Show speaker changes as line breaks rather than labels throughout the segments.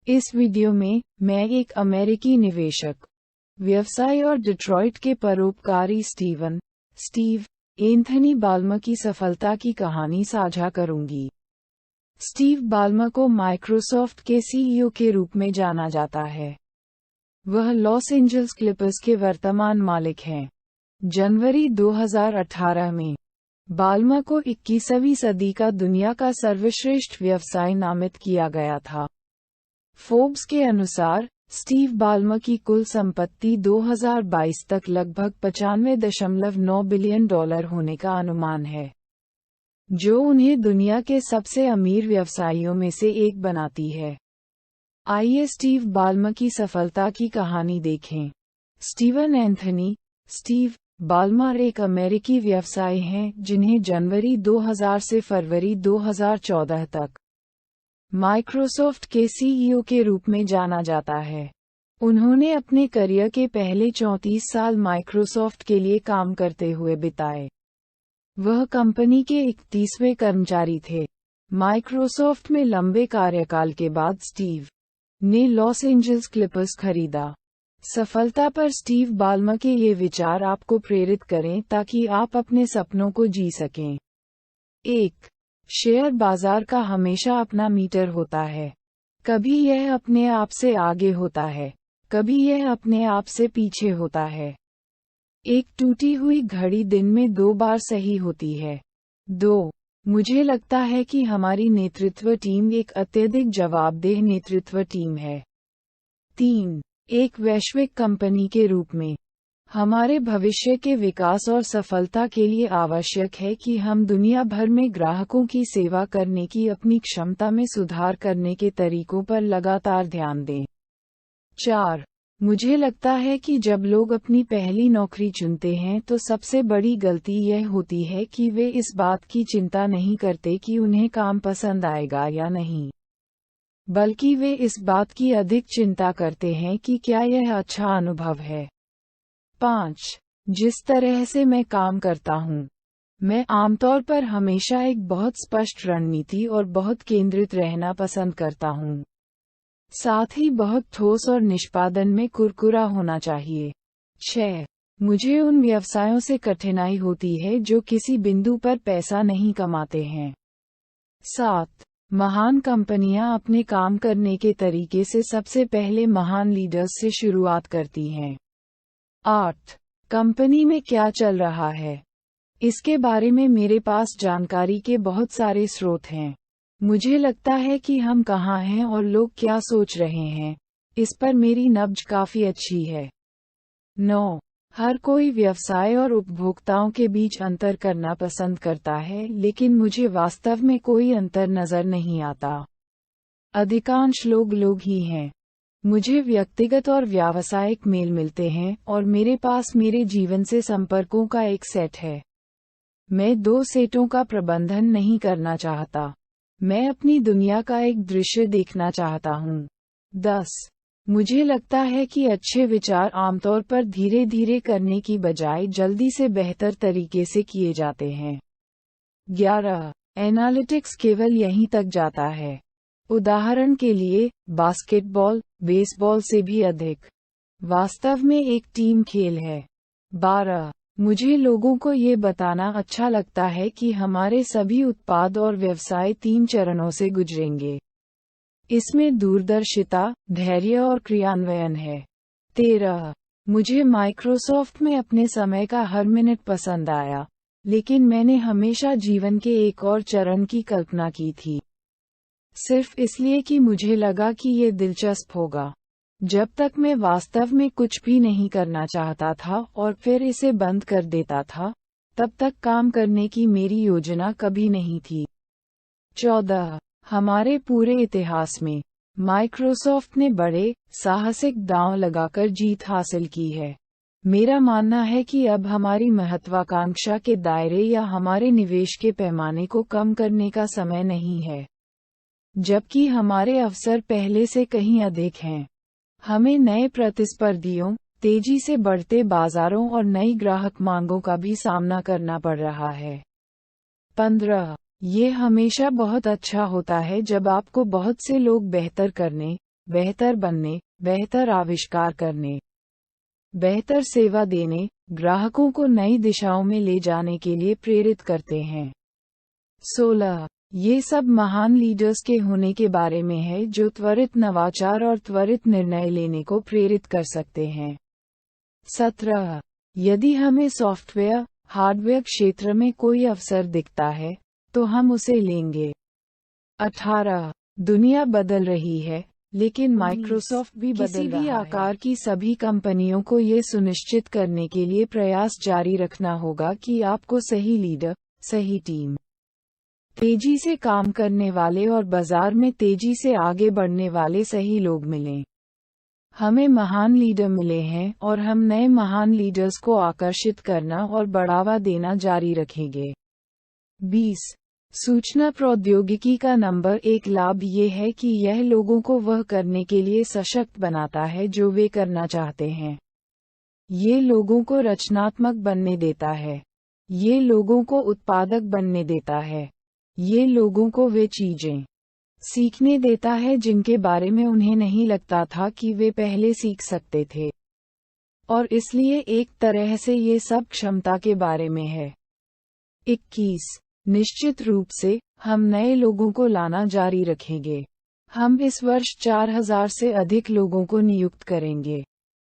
इस वीडियो में मैं एक अमेरिकी निवेशक, व्यवसाय और डिट्रॉइट के परोपकारी स्टीव एंथनी बाल्मर की सफलता की कहानी साझा करूंगी। स्टीव बाल्मर को माइक्रोसॉफ्ट के सीईओ के रूप में जाना जाता है। वह लॉस एंजल्स क्लिपर्स के वर्तमान मालिक हैं। जनवरी 2018 में बाल्मर को 21वीं सदी का दुनिया का सर्वश्रेष्ठ व्यवसाय नामित किया गया था। फोर्ब्स के अनुसार स्टीव बाल्मर की कुल संपत्ति 2022 तक लगभग $95.9 बिलियन होने का अनुमान है, जो उन्हें दुनिया के सबसे अमीर व्यवसायियों में से एक बनाती है। आइए स्टीव बाल्मर की सफलता की कहानी देखें। स्टीवन एंथनी स्टीव बाल्मर एक अमेरिकी व्यवसायी हैं जिन्हें जनवरी 2000 से फरवरी 2014 तक माइक्रोसॉफ्ट के सीईओ के रूप में जाना जाता है। उन्होंने अपने करियर के पहले 34 साल माइक्रोसॉफ्ट के लिए काम करते हुए बिताए। वह कंपनी के 31वें कर्मचारी थे। माइक्रोसॉफ्ट में लंबे कार्यकाल के बाद स्टीव ने लॉस एंजल्स क्लिपर्स खरीदा। सफलता पर स्टीव बाल्मर के ये विचार आपको प्रेरित करें ताकि आप अपने सपनों को जी सकें। 1. शेयर बाजार का हमेशा अपना मीटर होता है। कभी यह अपने आप से आगे होता है, कभी यह अपने आप से पीछे होता है। एक टूटी हुई घड़ी दिन में 2 बार सही होती है। 2. मुझे लगता है कि हमारी नेतृत्व टीम एक अत्यधिक जवाबदेह नेतृत्व टीम है। 3. एक वैश्विक कंपनी के रूप में हमारे भविष्य के विकास और सफलता के लिए आवश्यक है कि हम दुनिया भर में ग्राहकों की सेवा करने की अपनी क्षमता में सुधार करने के तरीकों पर लगातार ध्यान दें। 4. मुझे लगता है कि जब लोग अपनी पहली नौकरी चुनते हैं तो सबसे बड़ी गलती यह होती है कि वे इस बात की चिंता नहीं करते कि उन्हें काम पसंद आएगा या नहीं, बल्कि वे इस बात की अधिक चिंता करते हैं कि क्या यह अच्छा अनुभव है। 5. जिस तरह से मैं काम करता हूँ, मैं आमतौर पर हमेशा एक बहुत स्पष्ट रणनीति और बहुत केंद्रित रहना पसंद करता हूँ, साथ ही बहुत ठोस और निष्पादन में कुरकुरा होना चाहिए। 6. मुझे उन व्यवसायों से कठिनाई होती है जो किसी बिंदु पर पैसा नहीं कमाते हैं। 7. महान कंपनियां अपने काम करने के तरीके से सबसे पहले महान लीडर्स से शुरुआत करती हैं। 8. कंपनी में क्या चल रहा है, इसके बारे में मेरे पास जानकारी के बहुत सारे स्रोत हैं। मुझे लगता है कि हम कहाँ हैं और लोग क्या सोच रहे हैं, इस पर मेरी नब्ज काफी अच्छी है। 9. हर कोई व्यवसाय और उपभोक्ताओं के बीच अंतर करना पसंद करता है, लेकिन मुझे वास्तव में कोई अंतर नजर नहीं आता। अधिकांश लोग ही हैं। मुझे व्यक्तिगत और व्यावसायिक मेल मिलते हैं और मेरे पास मेरे जीवन से संपर्कों का एक सेट है। मैं 2 सेटों का प्रबंधन नहीं करना चाहता। मैं अपनी दुनिया का एक दृश्य देखना चाहता हूँ। 10. मुझे लगता है कि अच्छे विचार आमतौर पर धीरे धीरे करने की बजाय जल्दी से बेहतर तरीके से किए जाते हैं। 11. एनालिटिक्स केवल यहीं तक जाता है। उदाहरण के लिए, बास्केटबॉल बेसबॉल से भी अधिक वास्तव में एक टीम खेल है। 12. मुझे लोगों को ये बताना अच्छा लगता है कि हमारे सभी उत्पाद और व्यवसाय 3 चरणों से गुजरेंगे। इसमें दूरदर्शिता, धैर्य और क्रियान्वयन है। 13. मुझे माइक्रोसॉफ्ट में अपने समय का हर मिनट पसंद आया, लेकिन मैंने हमेशा जीवन के एक और चरण की कल्पना की थी, सिर्फ इसलिए कि मुझे लगा कि ये दिलचस्प होगा। जब तक मैं वास्तव में कुछ भी नहीं करना चाहता था और फिर इसे बंद कर देता था, तब तक काम करने की मेरी योजना कभी नहीं थी। 14. हमारे पूरे इतिहास में माइक्रोसॉफ्ट ने बड़े, साहसिक दांव लगाकर जीत हासिल की है। मेरा मानना है कि अब हमारी महत्वाकांक्षा के दायरे या हमारे निवेश के पैमाने को कम करने का समय नहीं है, जबकि हमारे अवसर पहले से कहीं अधिक हैं। हमें नए प्रतिस्पर्धियों, तेजी से बढ़ते बाजारों और नई ग्राहक मांगों का भी सामना करना पड़ रहा है। 15. ये हमेशा बहुत अच्छा होता है जब आपको बहुत से लोग बेहतर करने, बेहतर बनने, बेहतर आविष्कार करने, बेहतर सेवा देने, ग्राहकों को नई दिशाओं में ले जाने के लिए प्रेरित करते हैं। 16. ये सब महान लीडर्स के होने के बारे में है जो त्वरित नवाचार और त्वरित निर्णय लेने को प्रेरित कर सकते हैं। 17. यदि हमें सॉफ्टवेयर, हार्डवेयर क्षेत्र में कोई अवसर दिखता है, तो हम उसे लेंगे। 18. दुनिया बदल रही है, लेकिन माइक्रोसॉफ्ट भी बदल रहा है। किसी भी आकार की सभी कंपनियों को ये सुनिश्चित करने के लिए प्रयास जारी रखना होगा कि आपको सही लीडर, सही टीम, तेजी से काम करने वाले और बाजार में तेजी से आगे बढ़ने वाले सही लोग मिलें। हमें महान लीडर मिले हैं और हम नए महान लीडर्स को आकर्षित करना और बढ़ावा देना जारी रखेंगे। 20. सूचना प्रौद्योगिकी का नंबर 1 लाभ ये है कि यह लोगों को वह करने के लिए सशक्त बनाता है जो वे करना चाहते हैं। ये लोगों को रचनात्मक बनने देता है। ये लोगों को उत्पादक बनने देता है। ये लोगों को वे चीजें सीखने देता है जिनके बारे में उन्हें नहीं लगता था कि वे पहले सीख सकते थे। और इसलिए एक तरह से ये सब क्षमता के बारे में है। 21. निश्चित रूप से, हम नए लोगों को लाना जारी रखेंगे। हम इस वर्ष 4000 से अधिक लोगों को नियुक्त करेंगे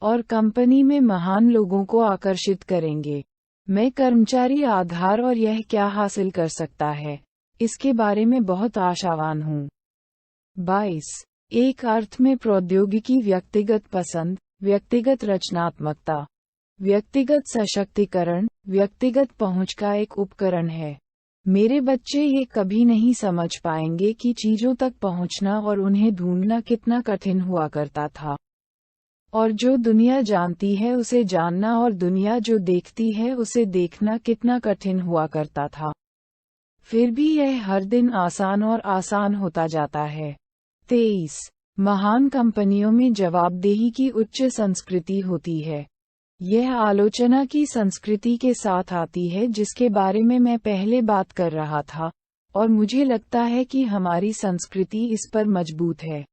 और कंपनी में महान लोगों को आकर्षित करेंगे। मैं कर्मचारी आधार और यह क्या हासिल कर सकता है, इसके बारे में बहुत आशावान हूँ। 22. एक अर्थ में प्रौद्योगिकी व्यक्तिगत पसंद, व्यक्तिगत रचनात्मकता, व्यक्तिगत सशक्तिकरण, व्यक्तिगत पहुंच का एक उपकरण है। मेरे बच्चे ये कभी नहीं समझ पाएंगे कि चीजों तक पहुंचना और उन्हें ढूंढना कितना कठिन हुआ करता था। और जो दुनिया जानती है उसे जानना और दुनिया जो देखती है उसे देखना कितना कठिन हुआ करता था। फिर भी यह हर दिन आसान और आसान होता जाता है। 23. महान कंपनियों में जवाबदेही की उच्च संस्कृति होती है। यह आलोचना की संस्कृति के साथ आती है जिसके बारे में मैं पहले बात कर रहा था, और मुझे लगता है कि हमारी संस्कृति इस पर मजबूत है।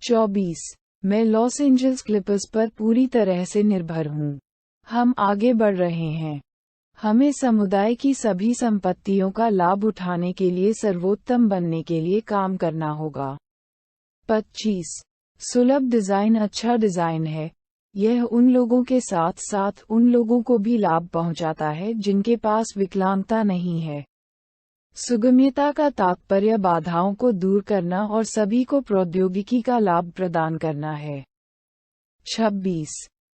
24. मैं लॉस एंजल्स क्लिपर्स पर पूरी तरह से निर्भर हूँ। हम आगे बढ़ रहे हैं। हमें समुदाय की सभी संपत्तियों का लाभ उठाने के लिए सर्वोत्तम बनने के लिए काम करना होगा। 25. सुलभ डिजाइन अच्छा डिजाइन है। यह उन लोगों के साथ साथ उन लोगों को भी लाभ पहुंचाता है जिनके पास विकलांगता नहीं है। सुगम्यता का तात्पर्य बाधाओं को दूर करना और सभी को प्रौद्योगिकी का लाभ प्रदान करना है। 26.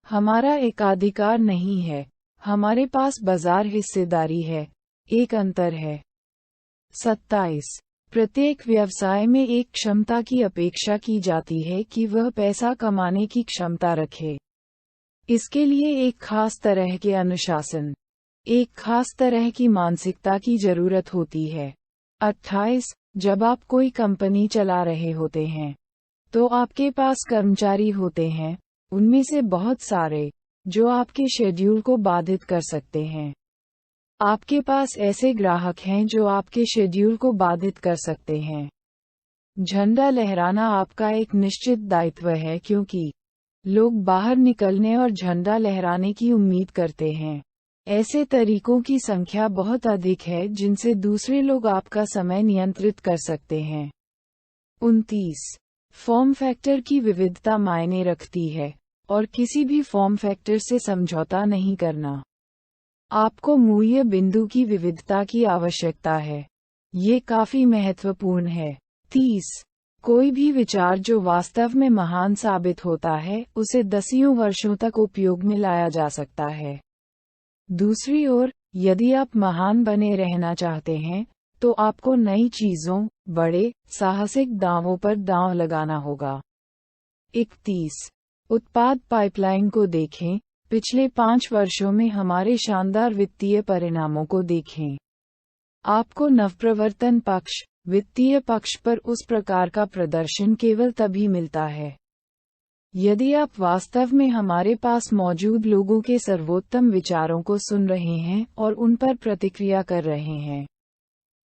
हमारा एकाधिकार नहीं है, हमारे पास बाजार हिस्सेदारी है, एक अंतर है। 27. प्रत्येक व्यवसाय में एक क्षमता की अपेक्षा की जाती है कि वह पैसा कमाने की क्षमता रखे। इसके लिए एक खास तरह के अनुशासन, एक खास तरह की मानसिकता की जरूरत होती है। 28. जब आप कोई कंपनी चला रहे होते हैं, तो आपके पास कर्मचारी होते हैं, उनमें से बहुत सारे, जो आपके शेड्यूल को बाधित कर सकते हैं। आपके पास ऐसे ग्राहक हैं जो आपके शेड्यूल को बाधित कर सकते हैं। झंडा लहराना आपका एक निश्चित दायित्व है क्योंकि लोग बाहर निकलने और झंडा लहराने की उम्मीद करते हैं। ऐसे तरीकों की संख्या बहुत अधिक है जिनसे दूसरे लोग आपका समय नियंत्रित कर सकते हैं। 29. फॉर्म फैक्टर की विविधता मायने रखती है, और किसी भी फॉर्म फैक्टर से समझौता नहीं करना। आपको मूल्य बिंदु की विविधता की आवश्यकता है। ये काफी महत्वपूर्ण है। 30. कोई भी विचार जो वास्तव में महान साबित होता है, उसे दसियों वर्षों तक उपयोग में लाया जा सकता है। दूसरी ओर, यदि आप महान बने रहना चाहते हैं, तो आपको नई चीजों, बड़े, साहसिक दावों पर दांव लगाना होगा। 31. उत्पाद पाइपलाइन को देखें, पिछले 5 वर्षों में हमारे शानदार वित्तीय परिणामों को देखें। आपको नवप्रवर्तन पक्ष, वित्तीय पक्ष पर उस प्रकार का प्रदर्शन केवल तभी मिलता है यदि आप वास्तव में हमारे पास मौजूद लोगों के सर्वोत्तम विचारों को सुन रहे हैं और उन पर प्रतिक्रिया कर रहे हैं।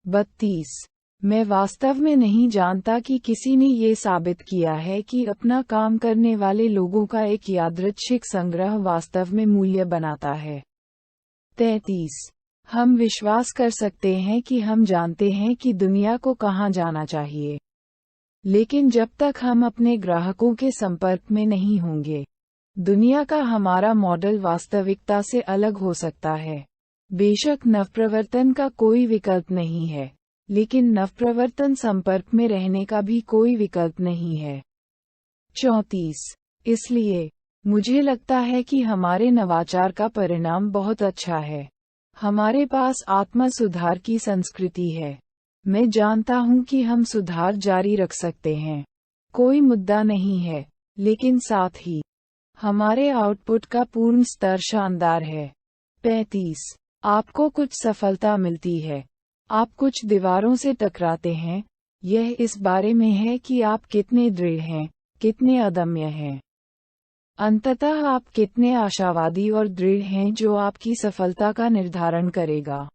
32. मैं वास्तव में नहीं जानता कि किसी ने ये साबित किया है कि अपना काम करने वाले लोगों का एक यादृच्छिक संग्रह वास्तव में मूल्य बनाता है। 33। हम विश्वास कर सकते हैं कि हम जानते हैं कि दुनिया को कहाँ जाना चाहिए, लेकिन जब तक हम अपने ग्राहकों के संपर्क में नहीं होंगे, दुनिया का हमारा मॉडल वास्तविकता से अलग हो सकता है। बेशक नवप्रवर्तन का कोई विकल्प नहीं है, लेकिन नवप्रवर्तन संपर्क में रहने का भी कोई विकल्प नहीं है। 34। इसलिए मुझे लगता है कि हमारे नवाचार का परिणाम बहुत अच्छा है। हमारे पास आत्म सुधार की संस्कृति है। मैं जानता हूं कि हम सुधार जारी रख सकते हैं, कोई मुद्दा नहीं है, लेकिन साथ ही हमारे आउटपुट का पूर्ण स्तर शानदार है। 35। आपको कुछ सफलता मिलती है, आप कुछ दीवारों से टकराते हैं, यह इस बारे में है कि आप कितने दृढ़ हैं, कितने अदम्य हैं। अंततः आप कितने आशावादी और दृढ़ हैं जो आपकी सफलता का निर्धारण करेगा।